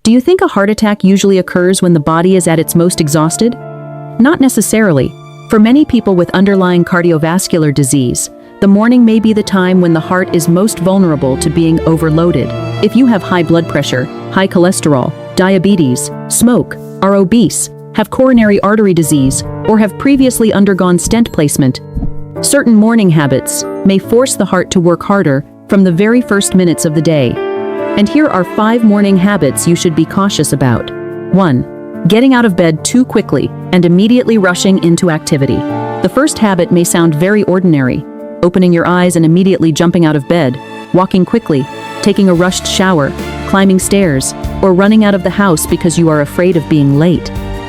Do you think a heart attack usually occurs when the body is at its most exhausted? Not necessarily. For many people with underlying cardiovascular disease, the morning may be the time when the heart is most vulnerable to being overloaded. If you have high blood pressure, high cholesterol, diabetes, smoke, are obese, have coronary artery disease, or have previously undergone stent placement, certain morning habits may force the heart to work harder from the very first minutes of the day. And here are 5 morning habits you should be cautious about. 1. Getting out of bed too quickly and immediately rushing into activity. The first habit may sound very ordinary: opening your eyes and immediately jumping out of bed, walking quickly, taking a rushed shower, climbing stairs, or running out of the house because you are afraid of being late.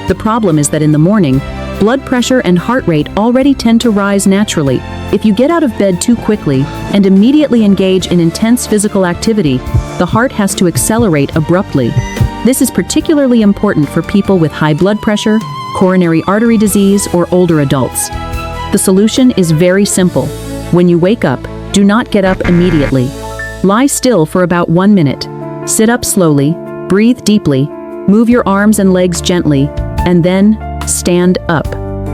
The problem is that in the morning, blood pressure and heart rate already tend to rise naturally. If you get out of bed too quickly and immediately engage in intense physical activity, the heart has to accelerate abruptly. This is particularly important for people with high blood pressure, coronary artery disease, or older adults. The solution is very simple. When you wake up, do not get up immediately. Lie still for about 1 minute. Sit up slowly, breathe deeply, move your arms and legs gently, and then stand up.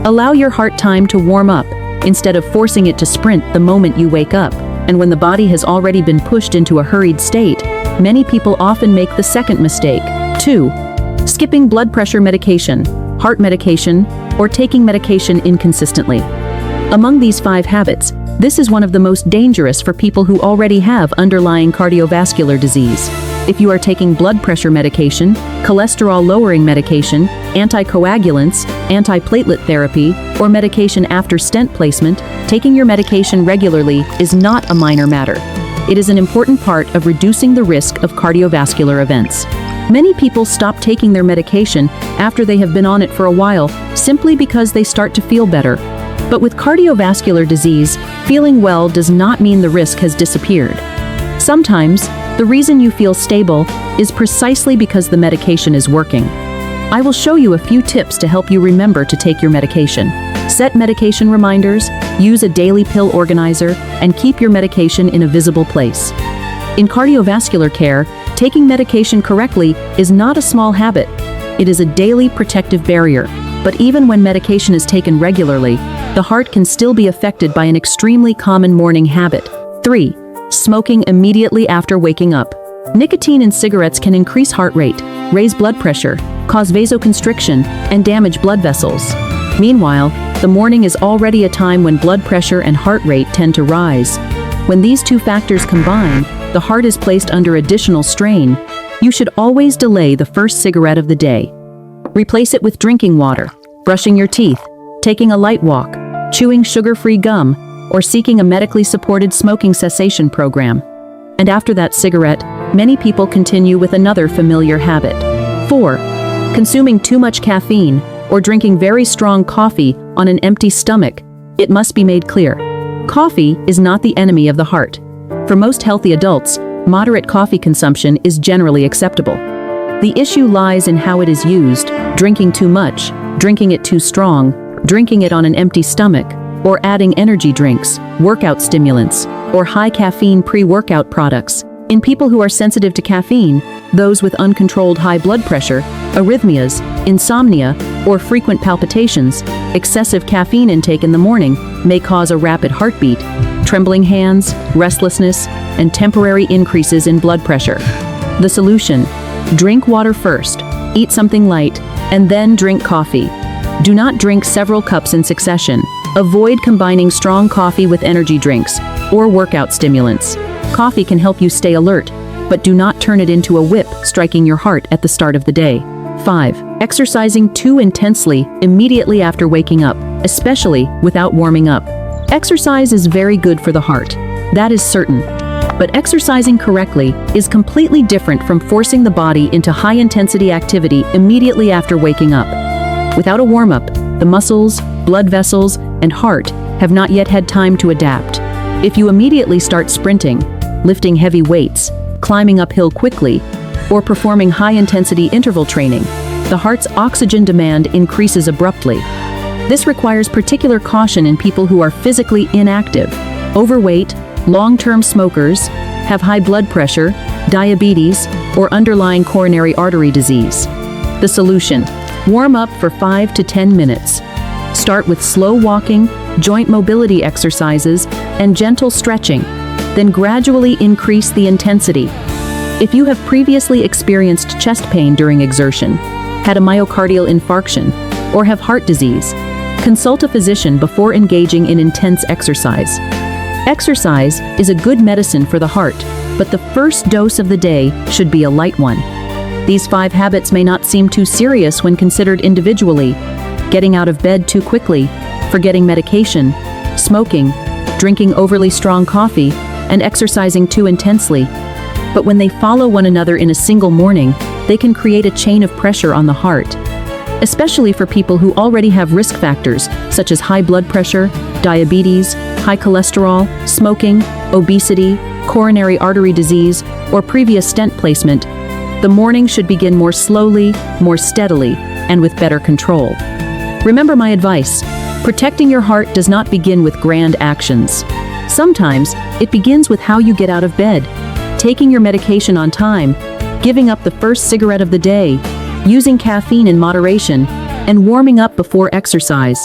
Allow your heart time to warm up instead of forcing it to sprint the moment you wake up. And when the body has already been pushed into a hurried state, many people often make the second mistake. 2. Skipping blood pressure medication, heart medication, or taking medication inconsistently. Among these 5 habits, this is one of the most dangerous for people who already have underlying cardiovascular disease. If you are taking blood pressure medication, cholesterol-lowering medication, anticoagulants, antiplatelet therapy, or medication after stent placement, taking your medication regularly is not a minor matter. It is an important part of reducing the risk of cardiovascular events. Many people stop taking their medication after they have been on it for a while simply because they start to feel better. But with cardiovascular disease, feeling well does not mean the risk has disappeared. Sometimes, the reason you feel stable is precisely because the medication is working. I will show you a few tips to help you remember to take your medication. Set medication reminders, use a daily pill organizer, and keep your medication in a visible place. In cardiovascular care, taking medication correctly is not a small habit. It is a daily protective barrier. But even when medication is taken regularly, the heart can still be affected by an extremely common morning habit. 3. Smoking immediately after waking up. Nicotine in cigarettes can increase heart rate, raise blood pressure, cause vasoconstriction, and damage blood vessels. Meanwhile, the morning is already a time when blood pressure and heart rate tend to rise. When these 2 factors combine, the heart is placed under additional strain. You should always delay the first cigarette of the day. Replace it with drinking water, brushing your teeth, taking a light walk, chewing sugar-free gum, or seeking a medically supported smoking cessation program. And after that cigarette, many people continue with another familiar habit. 4. Consuming too much caffeine or drinking very strong coffee on an empty stomach. It must be made clear, coffee is not the enemy of the heart. For most healthy adults, moderate coffee consumption is generally acceptable. The issue lies in how it is used: drinking too much, drinking it too strong, drinking it on an empty stomach, or adding energy drinks, workout stimulants, or high caffeine pre-workout products. In people who are sensitive to caffeine, those with uncontrolled high blood pressure, arrhythmias, insomnia, or frequent palpitations, excessive caffeine intake in the morning may cause a rapid heartbeat, trembling hands, restlessness, and temporary increases in blood pressure. The solution: drink water first, eat something light, and then drink coffee. Do not drink several cups in succession. Avoid combining strong coffee with energy drinks or workout stimulants. Coffee can help you stay alert, but do not turn it into a whip, striking your heart at the start of the day. 5. Exercising too intensely immediately after waking up, especially without warming up. Exercise is very good for the heart. That is certain. But exercising correctly is completely different from forcing the body into high-intensity activity immediately after waking up. Without a warm-up, the muscles, blood vessels, and heart have not yet had time to adapt. If you immediately start sprinting, lifting heavy weights, climbing uphill quickly, or performing high-intensity interval training, the heart's oxygen demand increases abruptly. This requires particular caution in people who are physically inactive, overweight, long-term smokers, have high blood pressure, diabetes, or underlying coronary artery disease. The solution: warm up for 5 to 10 minutes. Start with slow walking, joint mobility exercises, and gentle stretching, then gradually increase the intensity. If you have previously experienced chest pain during exertion, had a myocardial infarction, or have heart disease, consult a physician before engaging in intense exercise. Exercise is a good medicine for the heart, but the first dose of the day should be a light one. These 5 habits may not seem too serious when considered individually: getting out of bed too quickly, forgetting medication, smoking, drinking overly strong coffee, and exercising too intensely. But when they follow one another in a single morning, they can create a chain of pressure on the heart, especially for people who already have risk factors such as high blood pressure, diabetes, high cholesterol, smoking, obesity, coronary artery disease, or previous stent placement. The morning should begin more slowly, more steadily, and with better control. Remember my advice: protecting your heart does not begin with grand actions. Sometimes it begins with how you get out of bed, taking your medication on time, giving up the first cigarette of the day, using caffeine in moderation, and warming up before exercise.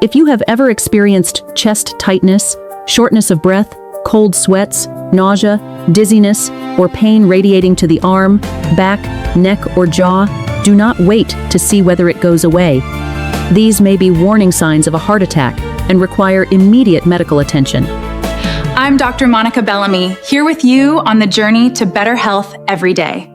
If you have ever experienced chest tightness, shortness of breath, cold sweats, nausea, dizziness, or pain radiating to the arm, back, neck, or jaw, do not wait to see whether it goes away. These may be warning signs of a heart attack and require immediate medical attention. I'm Dr. Monica Bellamy, here with you on the journey to better health every day.